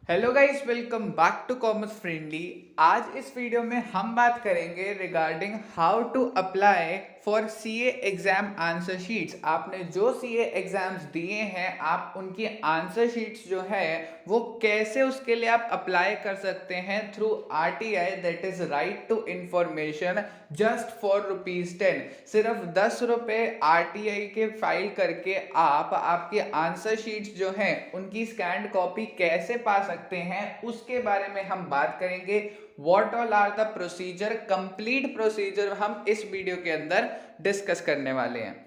Hello guys, welcome back to commerce friendly. आज इस video में हम बात करेंगे regarding how to apply for CA exam answer sheets. आपने जो सीए एग्जाम्स दिए हैं, आप उनकी आंसर शीट्स जो है वो कैसे उसके लिए आप अप्लाई कर सकते हैं through RTI, that is right to information, just for ₹10। सिर्फ 10 रुपए आरटीआई के फाइल करके आप आपके आंसर शीट्स जो हैं उनकी स्कैन्ड कॉपी कैसे पा सकते हैं, उसके बारे में हम बात करेंगे। What all are the procedure, complete procedure हम इस वीडियो के अंदर डिस्कस करने वाले हैं।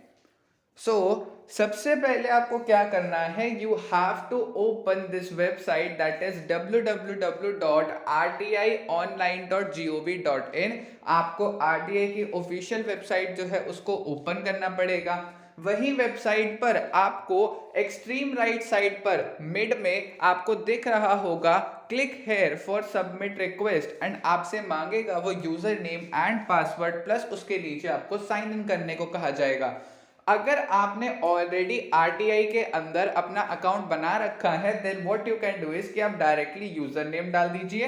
सबसे पहले आपको क्या करना है, you have to open this website, that is www.rtionline.gov.in। आपको आरटीआई की ऑफिशियल वेबसाइट जो है उसको ओपन करना पड़ेगा। वही वेबसाइट पर आपको एक्सट्रीम राइट साइड पर मिड में आपको दिख रहा होगा click here for submit request, and आपसे मांगेगा वो user name and password, plus उसके नीचे आपको साइन इन करने को कहा जाएगा। अगर आपने ऑलरेडी आरटीआई के अंदर अपना अकाउंट बना रखा है, then what you can do is कि आप डायरेक्टली यूजर नेम डाल दीजिए,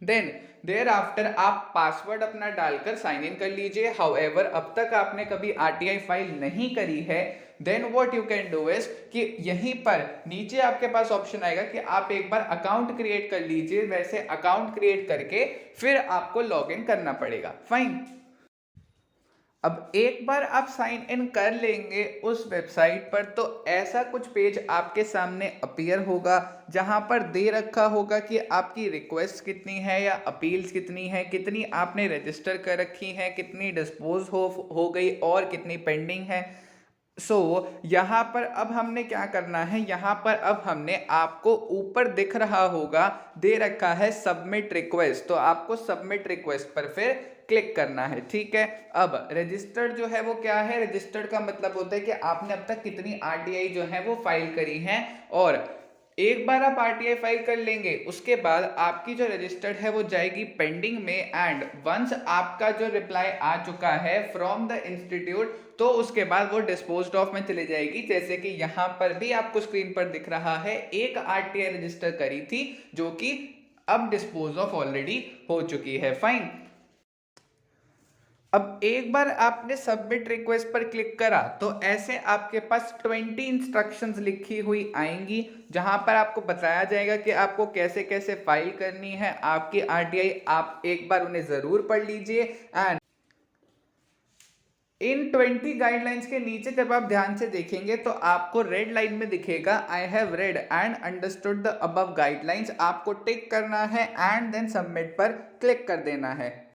देन देयर आफ्टर आप पासवर्ड अपना डालकर साइन इन कर लीजिए। हाउएवर अब तक आपने कभी आरटीआई फाइल नहीं करी है, then what you can do is कि यहीं पर नीचे आपके पास ऑप्शन आएगा कि आप एक बार अकाउंट क्रिएट कर लीजिए। वैसे अकाउंट क्रिएट करके फिर आपको लॉग इन करना पड़ेगा। फाइन। अब एक बार आप साइन इन कर लेंगे उस वेबसाइट पर, तो ऐसा कुछ पेज आपके सामने अपीयर होगा, जहां पर दे रखा होगा कि आपकी रिक्वेस्ट कितनी है या अपील्स कितनी है, कितनी आपने रजिस्टर कर रखी है, कितनी डिस्पोज हो गई और कितनी पेंडिंग है। यहाँ पर अब हमने क्या करना है, यहाँ पर अब हमने आपको ऊपर दिख रहा होगा दे रखा है सबमिट रिक्वेस्ट, तो आपको सबमिट रिक्वेस्ट पर फिर क्लिक करना है। ठीक है। अब रजिस्टर्ड जो है वो क्या है, रजिस्टर्ड का मतलब होता है कि आपने अब तक कितनी आरटीआई जो है वो फाइल करी है, और एक बार आप आरटीआई फाइल कर लेंगे उसके बाद आपकी जो रजिस्टर्ड है वो जाएगी पेंडिंग में, एंड वंस आपका जो रिप्लाई आ चुका है फ्रॉम द इंस्टीट्यूट, तो उसके बाद वो डिस्पोज्ड ऑफ में चली जाएगी। जैसे कि यहाँ पर भी आपको स्क्रीन पर दिख रहा है, एक आरटीआई रजिस्टर करी थी जो कि अब डिस्पोज ऑफ ऑलरेडी हो चुकी है। फाइन। अब एक बार आपने सबमिट रिक्वेस्ट पर क्लिक करा तो ऐसे आपके पास 20 इंस्ट्रक्शंस लिखी हुई आएंगी, जहां पर आपको बताया जाएगा कि आपको कैसे कैसे फाइल करनी है आपकी आरटीआई। आप एक बार उन्हें जरूर पढ़ लीजिए, एंड इन 20 गाइडलाइंस के नीचे जब आप ध्यान से देखेंगे तो आपको रेड लाइन में दिखेगा I have read and understood the above guidelines. आपको टिक करना है एंड देन सबमिट पर क्लिक कर देना है।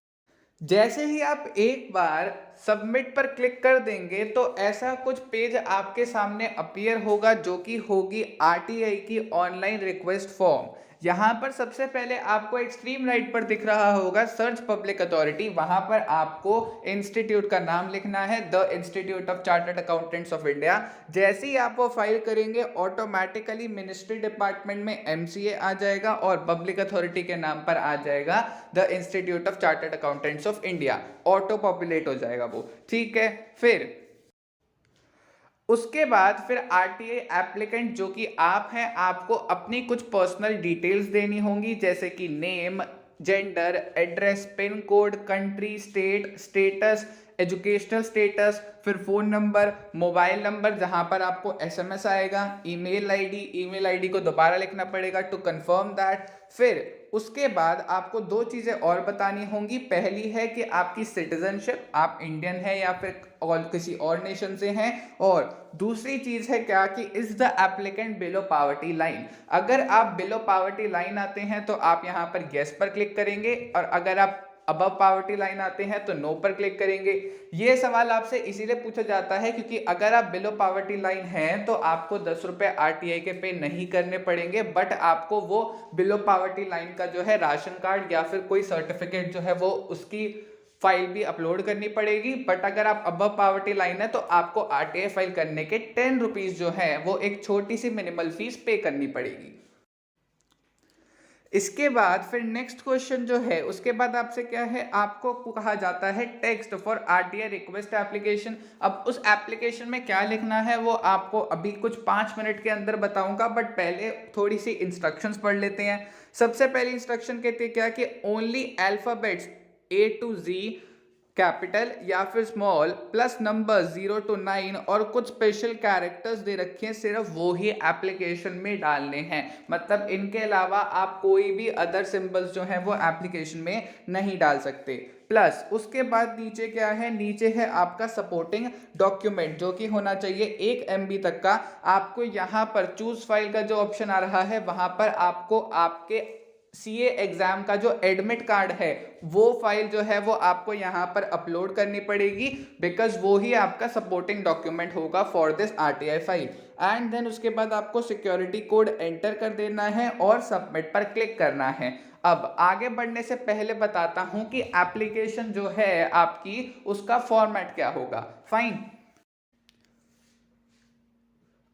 जैसे ही आप एक बार सबमिट पर क्लिक कर देंगे तो ऐसा कुछ पेज आपके सामने अपीयर होगा, जो कि होगी आरटीआई की ऑनलाइन रिक्वेस्ट फॉर्म। यहाँ पर सबसे पहले आपको एक्सट्रीम राइट पर दिख रहा होगा सर्च पब्लिक अथॉरिटी, वहां पर आपको इंस्टीट्यूट का नाम लिखना है, the institute of chartered accountants of India. जैसे ही आप वो फाइल करेंगे ऑटोमेटिकली मिनिस्ट्री डिपार्टमेंट में एमसीए आ जाएगा और पब्लिक अथॉरिटी के नाम पर आ जाएगा the institute of chartered accountants of India. Auto populate हो जाएगा वो। ठीक है। फिर उसके बाद फिर आरटीआई एप्लीकेंट जो कि आप हैं, आपको अपनी कुछ पर्सनल डिटेल्स देनी होंगी, जैसे कि name, gender, address, pin code, country, state, status, educational status, फिर फोन नंबर, मोबाइल नंबर जहां पर आपको एसएमएस आएगा, ईमेल आईडी को दोबारा लिखना पड़ेगा टू कंफर्म दैट। फिर उसके बाद आपको दो चीजें और बतानी होंगी। पहली है कि आपकी सिटीजनशिप, आप इंडियन है या फिर और किसी और नेशन से हैं, और दूसरी चीज है क्या कि is the applicant below poverty line. अगर आप बिलो पावर्टी लाइन आते हैं तो आप यहाँ पर येस पर क्लिक करेंगे, और अगर आप अबव पावर्टी लाइन आते हैं तो नो पर क्लिक करेंगे। ये सवाल आपसे इसीलिए पूछा जाता है क्योंकि अगर आप बिलो पावर्टी लाइन हैं तो आपको 10 रुपए आरटीआई के पे नहीं करने पड़ेंगे, बट आपको वो बिलो पावर्टी लाइन का जो है राशन कार्ड या फिर कोई सर्टिफिकेट जो है वो उसकी फाइल भी अपलोड करनी पड़ेगी। बट अगर आप अबव पावर्टी लाइन है तो आपको आरटीआई फाइल करने के 10 रुपीज जो है वो एक छोटी सी मिनिमल फीस पे करनी पड़ेगी। इसके बाद फिर नेक्स्ट क्वेश्चन जो है उसके बाद आपसे क्या है, आपको कहा जाता है text for RTI request application. अब उस एप्लीकेशन में क्या लिखना है वो आपको अभी कुछ 5 मिनट के अंदर बताऊंगा, बट पहले थोड़ी सी इंस्ट्रक्शंस पढ़ लेते हैं। सबसे पहली इंस्ट्रक्शन कहती है क्या कि only alphabets A to Z capital या फिर स्मॉल प्लस नंबर 0 to 9 और कुछ स्पेशल कैरेक्टर्स दे रखे हैं, सिर्फ वो ही एप्लीकेशन में डालने हैं। मतलब इनके अलावा आप कोई भी अदर सिंबल्स जो हैं वो एप्लीकेशन में नहीं डाल सकते। प्लस उसके बाद नीचे क्या है, नीचे है आपका सपोर्टिंग डॉक्यूमेंट जो कि होना चाहिए 1 MB तक का। आपको यहाँ पर चूज फाइल का जो ऑप्शन आ रहा है वहां पर आपको आपके सीए एग्जाम का जो एडमिट कार्ड है वो फाइल जो है वो आपको यहाँ पर अपलोड करनी पड़ेगी, बिकॉज वो ही आपका सपोर्टिंग डॉक्यूमेंट होगा for this RTI file. And then उसके बाद आपको सिक्योरिटी कोड एंटर कर देना है और सबमिट पर क्लिक करना है। अब आगे बढ़ने से पहले बताता हूं कि एप्लीकेशन जो है आपकी उसका फॉर्मेट क्या होगा। Fine,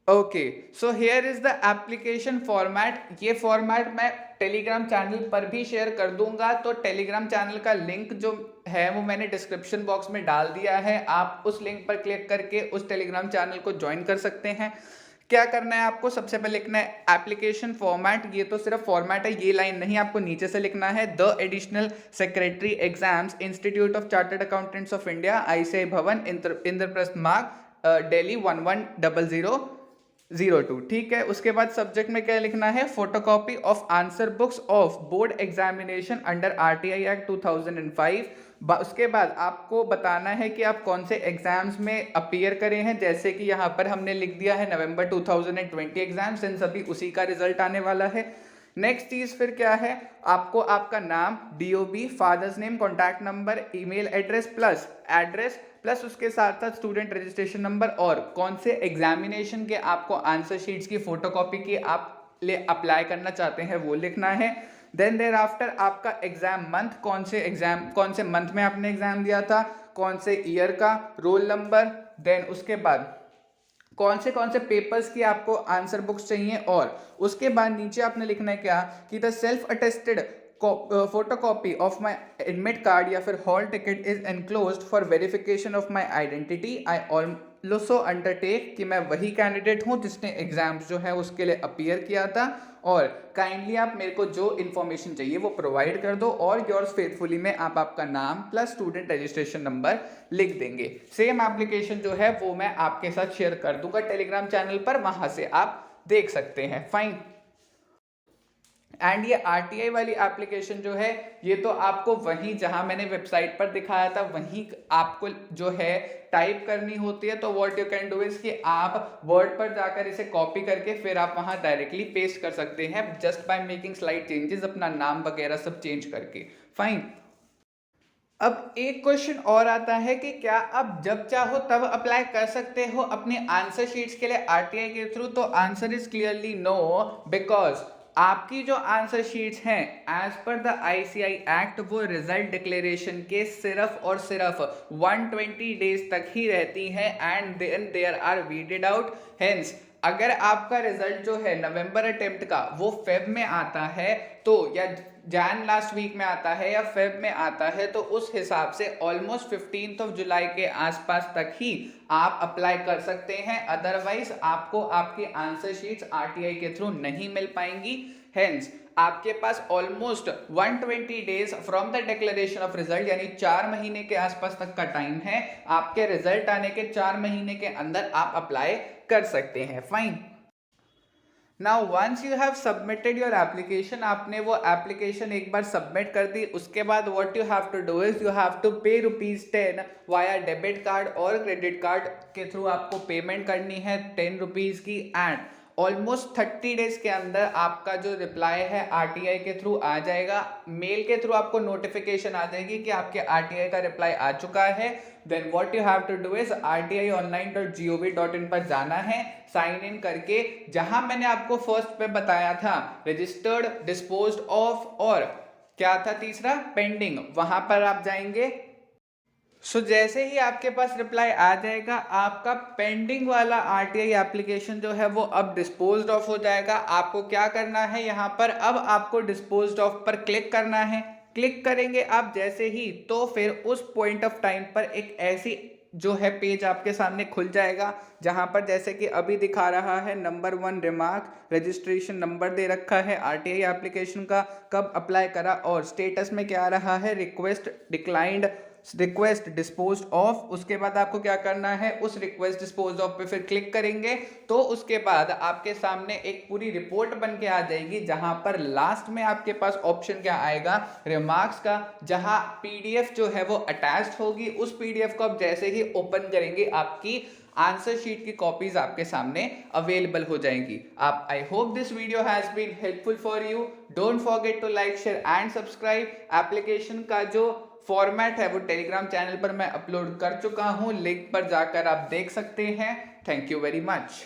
okay, so here is the application format. ये फॉर्मेट मैं टेलीग्राम चैनल पर भी शेयर कर दूंगा, तो टेलीग्राम चैनल का लिंक जो है वो मैंने डिस्क्रिप्शन बॉक्स में डाल दिया है। आप उस लिंक पर क्लिक करके उस टेलीग्राम चैनल को ज्वाइन कर सकते हैं। क्या करना है आपको, सबसे पहले लिखना है एप्लीकेशन फॉर्मेट। ये तो सिर्फ फॉर्मेट है, ये लाइन नहीं, आपको नीचे से लिखना है the additional secretary exams institute of chartered accountants of India, ICI भवन, इंद्रप्रस्थ मार्ग, दिल्ली 110002। ठीक है, उसके बाद सब्जेक्ट में क्या लिखना है, photocopy of answer books of board examination under RTI act 2005। उसके बाद आपको बताना है कि आप कौन से एग्जाम्स में अपीयर करे हैं, जैसे कि यहाँ पर हमने लिख दिया है नवंबर 2020 एग्जाम्स, इन सभी उसी का रिजल्ट आने वाला है। नेक्स्ट चीज फिर क्या है, आपको आपका नाम, DOB, father's name, contact number, email address plus address plus उसके साथ साथ स्टूडेंट रजिस्ट्रेशन नंबर और कौन से एग्जामिनेशन के आपको आंसर शीट्स की फोटोकॉपी की आप ले अप्लाई करना चाहते हैं वो लिखना है। देन देयर आफ्टर आपका एग्जाम मंथ, कौन से मंथ में आपने एग्जाम दिया था, कौन से ईयर का, रोल नंबर, देन उसके बाद कौन से पेपर्स की आपको आंसर बुक्स चाहिए, और उसके बाद नीचे आपने लिखना है क्या कि the self attested photocopy of my admit card या फिर hall ticket is enclosed for verification of my identity. I also undertake कि मैं वही कैंडिडेट हूँ जिसने एग्जाम्स जो है उसके लिए अपीयर किया था, और काइंडली आप मेरे को जो इन्फॉर्मेशन चाहिए वो प्रोवाइड कर दो, और योर्स फेथफुली में आप आपका नाम प्लस स्टूडेंट रजिस्ट्रेशन नंबर लिख देंगे। सेम एप्लीकेशन जो है वो मैं आपके साथ शेयर कर दूंगा टेलीग्राम चैनल पर, वहां से आप देख सकते हैं। फाइन, एंड ये आरटीआई वाली एप्लीकेशन जो है ये तो आपको वहीं जहां मैंने वेबसाइट पर दिखाया था वहीं आपको जो है टाइप करनी होती है। तो what you can do is कि आप वर्ड पर जाकर इसे कॉपी करके फिर आप वहां डायरेक्टली पेस्ट कर सकते हैं, just by making slight changes, अपना नाम वगैरह सब चेंज करके। फाइन, अब एक क्वेश्चन और आता है कि क्या आप जब चाहो तब अप्लाई कर सकते हो अपने आंसर शीट्स के लिए आरटीआई के थ्रू, तो answer is clearly no, because आपकी जो आंसर शीट्स हैं एज पर द आईसीआई एक्ट वो रिजल्ट डिक्लेरेशन के सिर्फ और सिर्फ 120 डेज तक ही रहती हैं, and then there are weeded out. Hence अगर आपका रिजल्ट जो है नवंबर अटेम्प्ट का वो फेब में आता है, तो या जैन लास्ट वीक में आता है या फेब में आता है, तो उस हिसाब से ऑलमोस्ट 15 जुलाई के आसपास तक ही आप अप्लाई कर सकते हैं। अदरवाइज आपको आपकी आंसर शीट्स आरटीआई के थ्रू नहीं मिल पाएंगी। हेंस आपके पास almost 120 days from the declaration of result, यानी 4 महीने के आसपास तक का टाइम है। आपके रिजल्ट आने के 4 महीने के अंदर आप अप्लाई कर सकते हैं। Fine, now once you have submitted your application, आपने वो एप्लीकेशन एक बार सबमिट कर दी, उसके बाद what you have to do is you have to pay ₹10 via debit card और क्रेडिट कार्ड के थ्रू आपको पेमेंट करनी है ₹10 की, एंड ऑलमोस्ट 30 डेज के अंदर आपका जो रिप्लाई है आरटीआई के थ्रू आ जाएगा। मेल के थ्रू आपको नोटिफिकेशन आ जाएगी कि आपके आरटीआई का रिप्लाई आ चुका है। Then what you have to do is rtionline.gov.in पर जाना है, साइन इन करके, जहां मैंने आपको फर्स्ट पे बताया था रजिस्टर्ड, डिस्पोज्ड ऑफ और क्या था तीसरा, पेंडिंग, वहां पर आप जाएंगे। जैसे ही आपके पास रिप्लाई आ जाएगा, आपका पेंडिंग वाला आरटीआई एप्लीकेशन जो है वो अब डिस्पोज्ड ऑफ हो जाएगा। आपको क्या करना है, यहाँ पर अब आपको डिस्पोज्ड ऑफ पर क्लिक करना है। क्लिक करेंगे आप जैसे ही, तो फिर उस पॉइंट ऑफ टाइम पर एक ऐसी जो है पेज आपके सामने खुल जाएगा, जहां पर जैसे कि अभी दिखा रहा है नंबर 1 रिमार्क, रजिस्ट्रेशन नंबर दे रखा है आरटीआई एप्लीकेशन का, कब अप्लाई करा, और स्टेटस में क्या आ रहा है, request declined, request dispose of. उसके बाद आपको क्या करना है, उस रिक्वेस्ट डिस्पोज ऑफ पे फिर क्लिक करेंगे, तो उसके बाद आपके सामने एक पूरी रिपोर्ट बन के आ जाएगी, जहां पर लास्ट में आपके पास ऑप्शन क्या आएगा, रिमार्क्स का, जहां पीडीएफ जो है वो अटैच्ड होगी। उस पीडीएफ को आप जैसे ही ओपन करेंगे, आपकी आंसर शीट की कॉपीज आपके सामने अवेलेबल हो जाएंगी। आप, I hope this video has been helpful for you. Don't forget to like, share and subscribe. Application का जो फॉर्मेट है वो टेलीग्राम चैनल पर मैं अपलोड कर चुका हूं, लिंक पर जाकर आप देख सकते हैं। Thank you very much.